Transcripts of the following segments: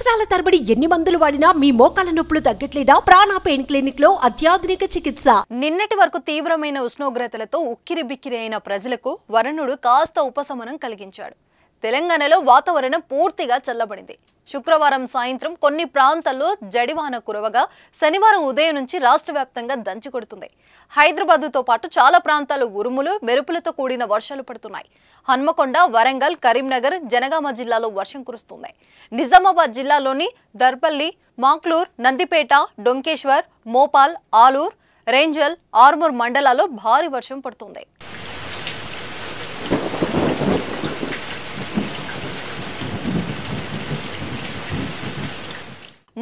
సంవత్సరాల తరబడి ఎన్ని మందులు వాడినా మీ మోకాల నొప్పులు తగ్గట్లేదా? ప్రాణ పెయిన్ క్లినిక్ లో అత్యాధునిక చికిత్స. నిన్నటి వరకు తీవ్రమైన ఉష్ణోగ్రతలతో ఉక్కిరిబిక్కిరి అయిన ప్రజలకు వరుణుడు కాస్త ఉపశమనం కలిగించాడు. తెలంగాణలో వాతావరణం పూర్తిగా చల్లబడింది. శుక్రవారం సాయంత్రం కొన్ని ప్రాంతాల్లో జడివాన కురవగా శనివారం ఉదయం నుంచి రాష్ట్ర వ్యాప్తంగా దంచికొడుతుంది. హైదరాబాద్తో పాటు చాలా ప్రాంతాలు ఉరుములు మెరుపులతో కూడిన వర్షాలు పడుతున్నాయి. హన్మకొండ, వరంగల్, కరీంనగర్, జనగామ జిల్లాలో వర్షం కురుస్తుంది. నిజామాబాద్ జిల్లాలోని దర్పల్లి, మాక్లూర్, నందిపేట, డొంకేశ్వర్, మోపాల్, ఆలూర్, రేంజల్, ఆర్మూర్ మండలాల్లో భారీ వర్షం పడుతుంది.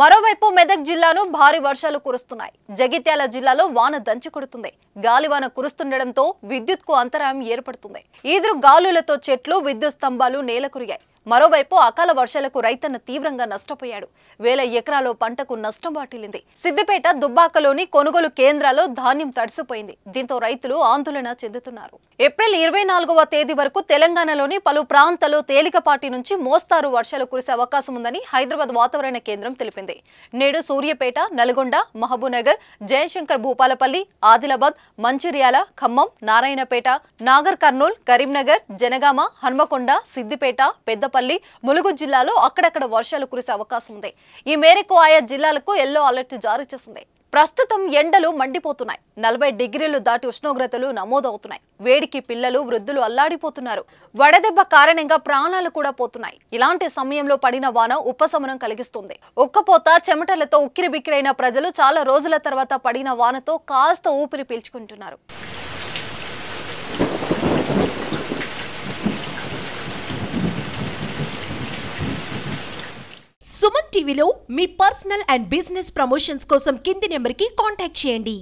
మరోవైపు మెదక్ జిల్లాను భారీ వర్షాలు కురుస్తున్నాయి. జగిత్యాల జిల్లాలో వాన దంచి కొడుతుంది. గాలివాన కురుస్తుండటంతో విద్యుత్కు అంతరాయం ఏర్పడుతుంది. ఈదురు గాలులతో చెట్లు, విద్యుత్ స్తంభాలు నేలకురిగాయి. మరోవైపు అకాల వర్షాలకు రైతన్న తీవ్రంగా నష్టపోయాడు. వేల ఎకరాల పంటకు నష్టం వాటిల్లింది. సిద్దిపేట, దుబ్బాకలోని కొనుగోలు కేంద్రాల్లో ధాన్యం తడిసిపోయింది. దీంతో రైతులు ఆందోళన చెందుతున్నారు. ఏప్రిల్ 24వ తేదీ వరకు తెలంగాణలోని పలు ప్రాంతాల్లో తేలికపాటి నుంచి మోస్తారు వర్షాలు కురిసే అవకాశం ఉందని హైదరాబాద్ వాతావరణ కేంద్రం తెలిపింది. నేడు సూర్యాపేట, నల్గొండ, మహబూబ్నగర్, జయశంకర్ భూపాలపల్లి, ఆదిలాబాద్, మంచిర్యాల, ఖమ్మం, నారాయణపేట, నాగర్ కర్నూల్, కరీంనగర్, జనగామ, హన్మకొండ, సిద్దిపేట, పెద్దపల్లి, ములుగు జిల్లాలో అక్కడక్కడ వర్షాలు కురిసే అవకాశం ఉంది. ఈ మేరకు ఆయా జిల్లాలకు ఎల్లో అలర్ట్ జారీ చేసింది. ప్రస్తుతం ఎండలు మండిపోతున్నాయి. 40 డిగ్రీలు దాటి ఉష్ణోగ్రతలు నమోదవుతున్నాయి. వేడికి పిల్లలు, వృద్ధులు అల్లాడిపోతున్నారు. వడదెబ్బ కారణంగా ప్రాణాలు కూడా పోతున్నాయి. ఇలాంటి సమయంలో పడిన వాన ఉపశమనం కలిగిస్తుంది. ఉక్కపోత, చెమటలతో ఉక్కిరిబిక్కిరైన ప్రజలు చాలా రోజుల తర్వాత పడిన వానతో కాస్త ఊపిరి పీల్చుకుంటున్నారు. సుమన్ టీవీలో మీ పర్సనల్ అండ్ బిజినెస్ ప్రమోషన్స్ కోసం కింది నెంబర్కి కాంటాక్ట్ చేయండి.